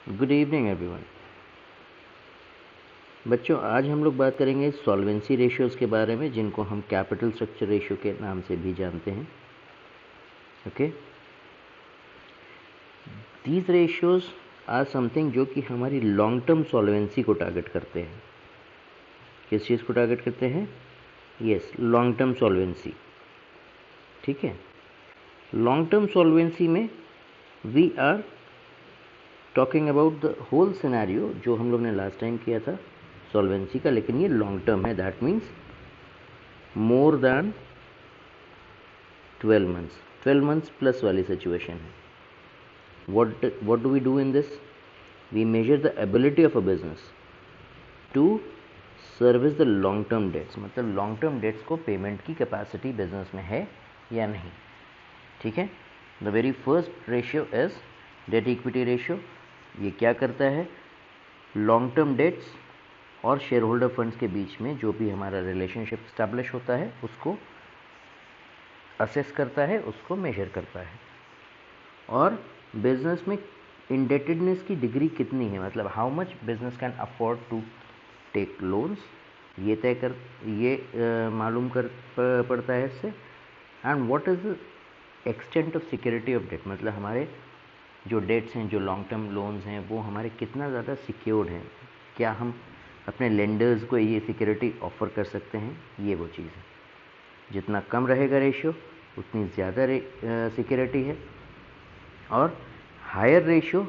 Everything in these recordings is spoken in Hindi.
Good evening everyone. बच्चों, आज हम लोग बात करेंगे सॉल्वेंसी रेशियोज़ के बारे में, जिनको हम कैपिटल स्ट्रक्चर रेशियो के नाम से भी जानते हैं। Okay, these ratios are something जो कि हमारी लॉन्ग टर्म सॉल्वेंसी को टारगेट करते हैं। किस चीज़ को टारगेट करते हैं? Yes, long term solvency. ठीक है, लॉन्ग टर्म सॉल्वेंसी में we are talking about the whole scenario जो हम लोग ने लास्ट टाइम किया था सॉल्वेंसी का, लेकिन ये लॉन्ग टर्म है। That means more than 12 months plus वाली सिचुएशन है। what do we do in this? We measure the ability of a business to service the long term debts। मतलब लॉन्ग टर्म डेट्स को पेमेंट की कैपेसिटी बिजनेस में है या नहीं। ठीक है, the very first ratio is date equity ratio. ये क्या करता है? लॉन्ग टर्म डेट्स और शेयर होल्डर फंड्स के बीच में जो भी हमारा रिलेशनशिप स्टैब्लिश होता है उसको असेस करता है, उसको मेजर करता है। और बिजनेस में इंडेटेडनेस की डिग्री कितनी है, मतलब how much business can afford to take loans, ये मालूम कर पड़ता है इससे। And what is the extent of security of debt, मतलब हमारे जो डेट्स हैं, जो लॉन्ग टर्म लोन्स हैं, वो हमारे कितना ज़्यादा सिक्योर्ड हैं, क्या हम अपने लेंडर्स को ये सिक्योरिटी ऑफर कर सकते हैं, ये वो चीज़ है। जितना कम रहेगा रेशियो उतनी ज़्यादा सिक्योरिटी है, और हायर रेशियो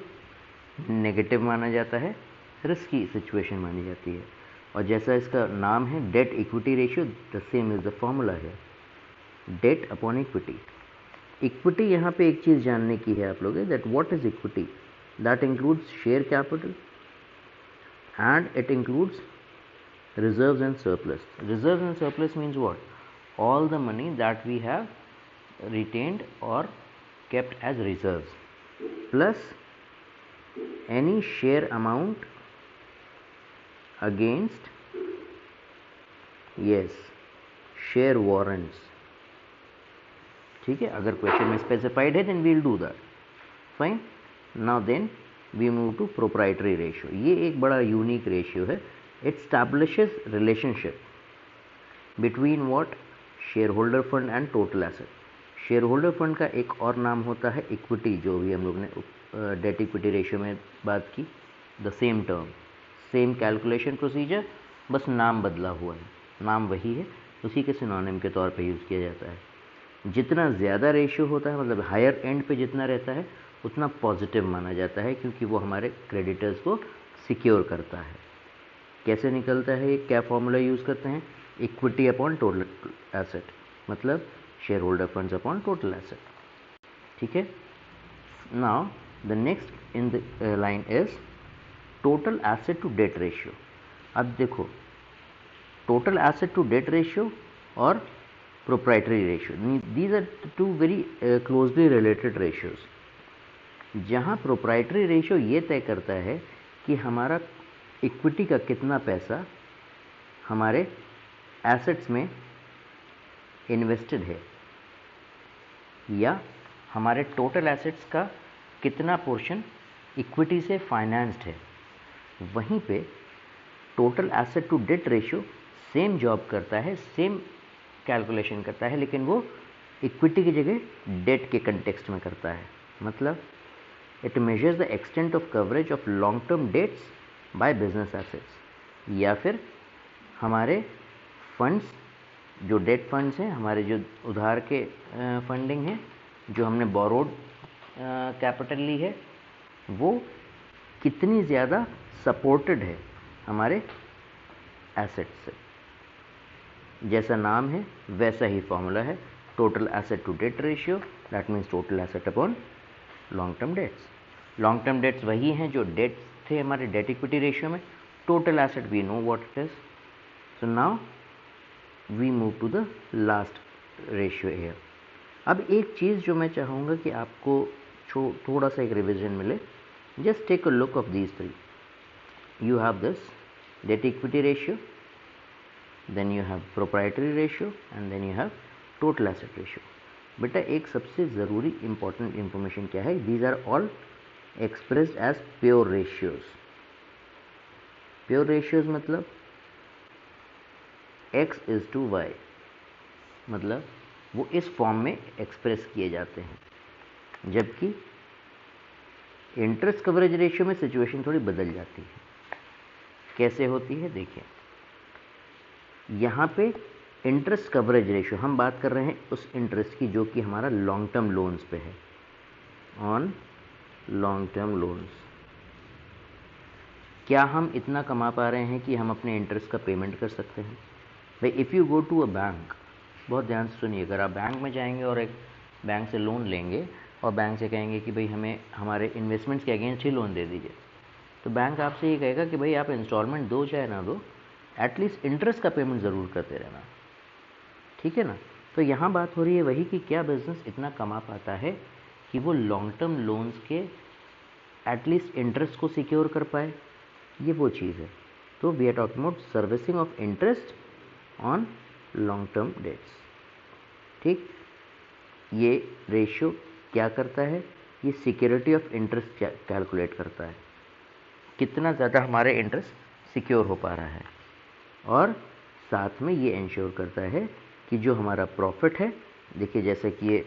नेगेटिव माना जाता है, रिस्की सिचुएशन मानी जाती है। और जैसा इसका नाम है date equity ratio, the same is the formula है, डेट अपॉन इक्विटी। इक्विटी यहाँ पे एक चीज़ जानने की है आप लोग, that what is equity? That includes share capital and it includes reserves and surplus. Reserves and surplus means what? All the money that we have retained or kept as reserves plus any share amount against share warrants। ठीक है, अगर क्वेश्चन में स्पेसिफाइड है then we will do that. Fine, now then we move to proprietary ratio. ये एक बड़ा यूनिक रेशियो है। It establishes relationship between what? Share holder fund and total asset. Share holder fund का एक और नाम होता है इक्विटी, जो भी हम लोग ने डेट इक्विटी रेशियो में बात की। The same term, same calculation procedure, बस नाम बदला हुआ है, नाम वही है, उसी के सिनोनिम के तौर पे यूज़ किया जाता है। जितना ज़्यादा रेशियो होता है, मतलब हायर एंड पे जितना रहता है, उतना पॉजिटिव माना जाता है, क्योंकि वो हमारे क्रेडिटर्स को सिक्योर करता है। कैसे निकलता है ये? क्या फॉर्मूला यूज़ करते हैं? इक्विटी अपॉन टोटल एसेट, मतलब share holder funds upon total asset. ठीक है, now the next in the line is total asset to debt ratio. अब देखो, total asset to debt ratio और proprietary ratio, these are two very closely related ratios. जहाँ प्रोप्राइटरी रेशियो ये तय करता है कि हमारा इक्विटी का कितना पैसा हमारे एसेट्स में इन्वेस्टेड है, या हमारे टोटल एसेट्स का कितना पोर्शन इक्विटी से फाइनेंस्ड है। वहीं पे total asset to debt ratio same job करता है, सेम कैलकुलेशन करता है, लेकिन वो इक्विटी की जगह डेट के कंटेक्स्ट में करता है। मतलब it measures the extent of coverage of long term dates by business assets, या फिर हमारे फंड्स, जो डेट फंड्स हैं, हमारे जो उधार के फंडिंग है, जो हमने बोरोड कैपिटल ली है, वो कितनी ज़्यादा सपोर्टेड है हमारे एसेट्स से। जैसा नाम है वैसा ही फॉर्मूला है, total asset to debt ratio, that means total asset upon long term debts. Long term debts वही हैं जो डेट्स थे हमारे डेट इक्विटी रेशियो में। Total asset we know what it is. So now we move to the last ratio here. अब एक चीज़ जो मैं चाहूँगा कि आपको थोड़ा सा एक रिविजन मिले, just take a look of these three. You have this debt equity ratio, then you have proprietary ratio, and then you have total asset ratio। बेटा एक सबसे ज़रूरी इंपॉर्टेंट इंफॉर्मेशन क्या है? These are all expressed as pure ratios. Pure ratios मतलब x is to y, मतलब वो इस फॉर्म में एक्सप्रेस किए जाते हैं, जबकि इंटरेस्ट कवरेज रेशियो में सिचुएशन थोड़ी बदल जाती है। कैसे होती है देखिए, यहाँ पे इंटरेस्ट कवरेज रेशियो हम बात कर रहे हैं उस इंटरेस्ट की जो कि हमारा लॉन्ग टर्म लोन्स पे है, ऑन लॉन्ग टर्म लोन्स। क्या हम इतना कमा पा रहे हैं कि हम अपने इंटरेस्ट का पेमेंट कर सकते हैं? भाई if you go to a bank, बहुत ध्यान से सुनिए, अगर आप बैंक में जाएंगे और एक बैंक से लोन लेंगे और बैंक से कहेंगे कि भाई हमें हमारे इन्वेस्टमेंट्स के अगेंस्ट ही लोन दे दीजिए, तो बैंक आपसे ये कहेगा कि भाई आप इंस्टॉलमेंट दो चाहे ना दो, एटलीस्ट इंटरेस्ट का पेमेंट ज़रूर करते रहना, ठीक है ना। तो यहाँ बात हो रही है वही कि क्या बिजनेस इतना कमा पाता है कि वो लॉन्ग टर्म लोन्स के एटलीस्ट इंटरेस्ट को सिक्योर कर पाए, ये वो चीज़ है। तो we are talking about servicing of interest on long term debts, ठीक। ये रेशियो क्या करता है? ये सिक्योरिटी ऑफ इंटरेस्ट कैलकुलेट करता है, कितना ज़्यादा हमारे इंटरेस्ट सिक्योर हो पा रहा है, और साथ में ये इंश्योर करता है कि जो हमारा प्रॉफिट है, देखिए जैसे कि ये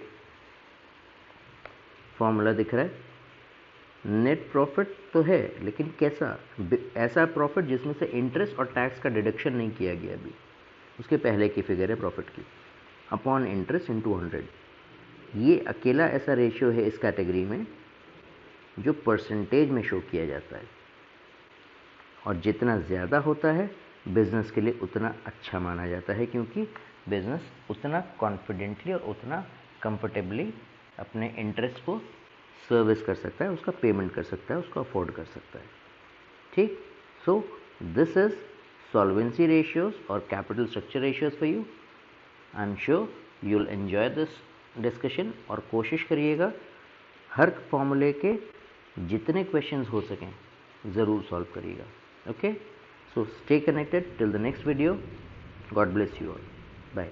फॉर्मूला दिख रहा है, नेट प्रॉफिट तो है लेकिन कैसा? ऐसा प्रॉफिट जिसमें से इंटरेस्ट और टैक्स का डिडक्शन नहीं किया गया अभी, उसके पहले की फिगर है प्रॉफिट की, अपॉन इंटरेस्ट इन 200। ये अकेला ऐसा रेशियो है इस कैटेगरी में जो परसेंटेज में शो किया जाता है, और जितना ज़्यादा होता है बिज़नेस के लिए उतना अच्छा माना जाता है, क्योंकि बिज़नेस उतना कॉन्फिडेंटली और उतना कंफर्टेबली अपने इंटरेस्ट को सर्विस कर सकता है, उसका पेमेंट कर सकता है, उसको अफोर्ड कर सकता है, ठीक। So this is solvency ratios और capital structure ratios for you. I am sure you will enjoy this discussion, और कोशिश करिएगा हर फॉर्मूले के जितने क्वेश्चंस हो सकें ज़रूर सॉल्व करिएगा। Okay, so stay connected till the next video. God bless you all. Bye.